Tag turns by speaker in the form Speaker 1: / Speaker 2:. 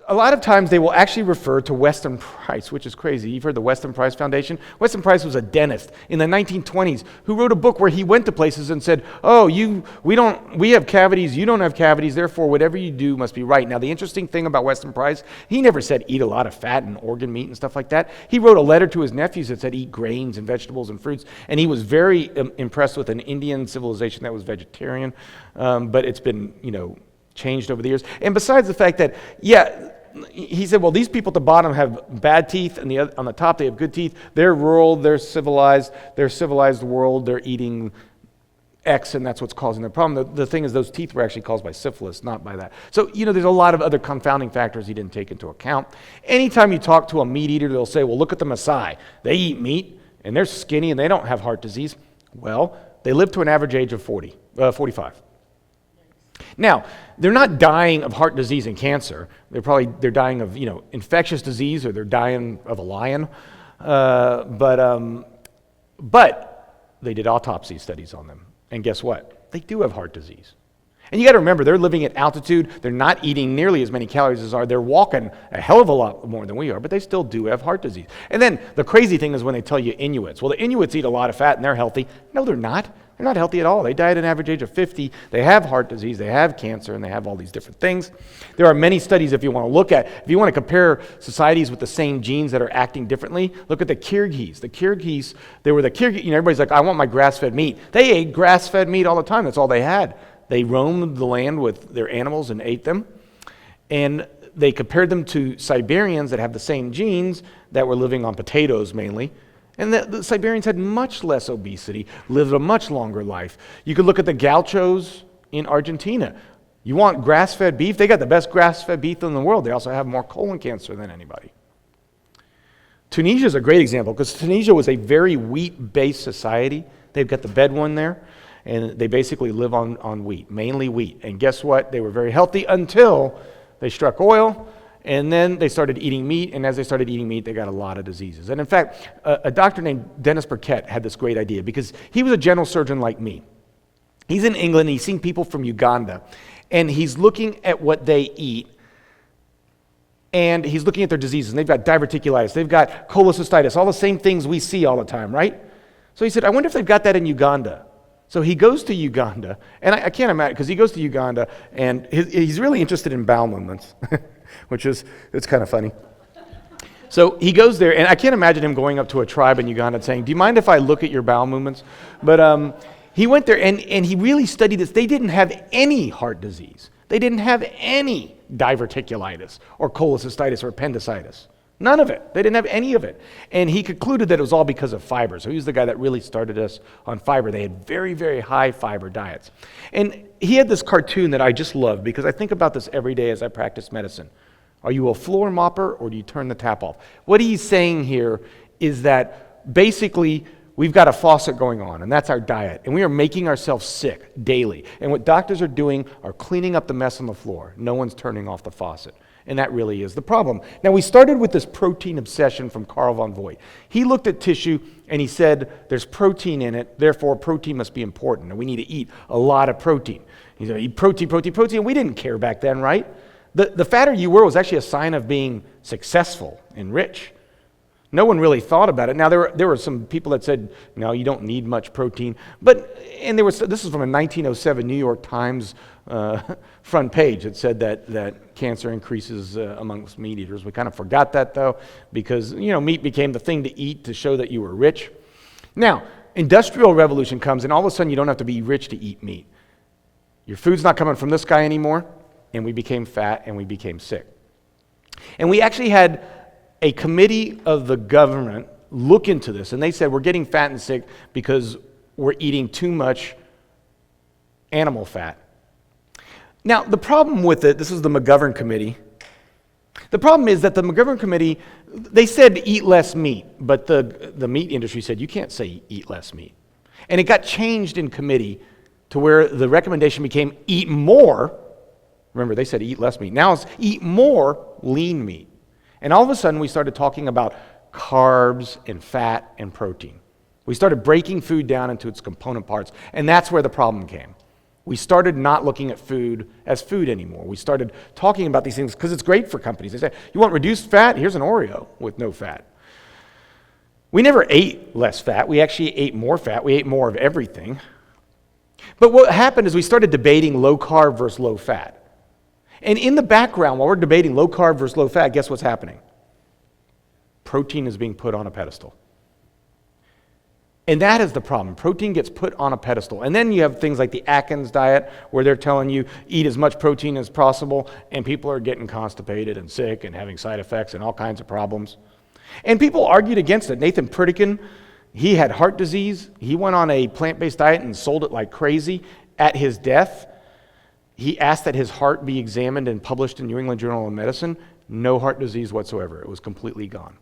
Speaker 1: a lot of times they will actually refer to Weston Price, which is crazy. You've heard the Weston Price Foundation? Weston Price was a dentist in the 1920s who wrote a book where he went to places and said, oh, we have cavities, you don't have cavities, therefore whatever you do must be right. Now the interesting thing about Weston Price, he never said eat a lot of fat and organ meat and stuff like that. He wrote a letter to his nephews that said eat grains and vegetables and fruits, and he was very impressed with an Indian civilization that was vegetarian, but it's been, changed over the years. And besides the fact that, he said, well, these people at the bottom have bad teeth, and on the top they have good teeth. They're rural, they're civilized world, they're eating X, and that's what's causing the problem. The thing is, those teeth were actually caused by syphilis, not by that. So, there's a lot of other confounding factors he didn't take into account. Anytime you talk to a meat eater, they'll say, well, look at the Maasai. They eat meat, and they're skinny, and they don't have heart disease. Well, they live to an average age of 45. Now, they're not dying of heart disease and cancer. They're dying of, infectious disease, or they're dying of a lion. But they did autopsy studies on them. And guess what? They do have heart disease. And you got to remember, they're living at altitude. They're not eating nearly as many calories as are. They're walking a hell of a lot more than we are, but they still do have heart disease. And then the crazy thing is when they tell you Inuits. Well, the Inuits eat a lot of fat and they're healthy. No, they're not. They're not healthy at all. They die at an average age of 50. They have heart disease. They have cancer, and they have all these different things. There are many studies if you want to look at. If you want to compare societies with the same genes that are acting differently, look at the Kyrgyz. The Kyrgyz, they were the Kyrgyz. Everybody's like, I want my grass-fed meat. They ate grass-fed meat all the time. That's all they had. They roamed the land with their animals and ate them. And they compared them to Siberians that have the same genes that were living on potatoes mainly. And the Siberians had much less obesity, lived a much longer life. You could look at the gauchos in Argentina. You want grass-fed beef? They got the best grass-fed beef in the world. They also have more colon cancer than anybody. Tunisia is a great example because Tunisia was a very wheat-based society. They've got the Bedouin there, and they basically live on wheat, mainly wheat. And guess what? They were very healthy until they struck oil. And then they started eating meat, and as they started eating meat, they got a lot of diseases. And in fact, a doctor named Dennis Burkett had this great idea because he was a general surgeon like me. He's in England, and he's seen people from Uganda, and he's looking at what they eat, and he's looking at their diseases. And they've got diverticulitis, they've got cholecystitis, all the same things we see all the time, right? So he said, I wonder if they've got that in Uganda. So he goes to Uganda, and I can't imagine, because he goes to Uganda, and he's really interested in bowel movements. It's kind of funny. So he goes there, and I can't imagine him going up to a tribe in Uganda and saying, do you mind if I look at your bowel movements? But he went there, and he really studied this. They didn't have any heart disease. They didn't have any diverticulitis or cholecystitis or appendicitis. None of it. They didn't have any of it. And he concluded that it was all because of fiber. So he was the guy that really started us on fiber. They had very, very high fiber diets. And he had this cartoon that I just love because I think about this every day as I practice medicine. Are you a floor mopper or do you turn the tap off? What he's saying here is that basically we've got a faucet going on, and that's our diet. And we are making ourselves sick daily. And what doctors are doing are cleaning up the mess on the floor. No one's turning off the faucet. And that really is the problem. Now, we started with this protein obsession from Carl von Voigt. He looked at tissue and he said, there's protein in it, therefore protein must be important, and we need to eat a lot of protein. He said, eat protein, and we didn't care back then, right? The fatter you were was actually a sign of being successful and rich. No one really thought about it. Now, there were some people that said, no, you don't need much protein. This is from a 1907 New York Times front page. It said that cancer increases amongst meat eaters. We kind of forgot that, though, because, meat became the thing to eat to show that you were rich. Now, Industrial Revolution comes, and all of a sudden you don't have to be rich to eat meat. Your food's not coming from this guy anymore, and we became fat and we became sick. And we actually had a committee of the government look into this, and they said we're getting fat and sick because we're eating too much animal fat. Now, the problem with it, this is the McGovern Committee. The problem is that the McGovern Committee, they said eat less meat, but the meat industry said you can't say eat less meat. And it got changed in committee to where the recommendation became eat more. Remember, they said eat less meat. Now it's eat more lean meat. And all of a sudden, we started talking about carbs and fat and protein. We started breaking food down into its component parts, and that's where the problem came. We started not looking at food as food anymore. We started talking about these things because it's great for companies. They say, you want reduced fat? Here's an Oreo with no fat. We never ate less fat. We actually ate more fat. We ate more of everything. But what happened is we started debating low carb versus low fat. And in the background, while we're debating low carb versus low fat, guess what's happening? Protein is being put on a pedestal. And that is the problem. Protein gets put on a pedestal. And then you have things like the Atkins diet, where they're telling you eat as much protein as possible, and people are getting constipated and sick and having side effects and all kinds of problems. And people argued against it. Nathan Pritikin, he had heart disease. He went on a plant-based diet and sold it like crazy. At his death, he asked that his heart be examined and published in New England Journal of Medicine. No heart disease whatsoever. It was completely gone.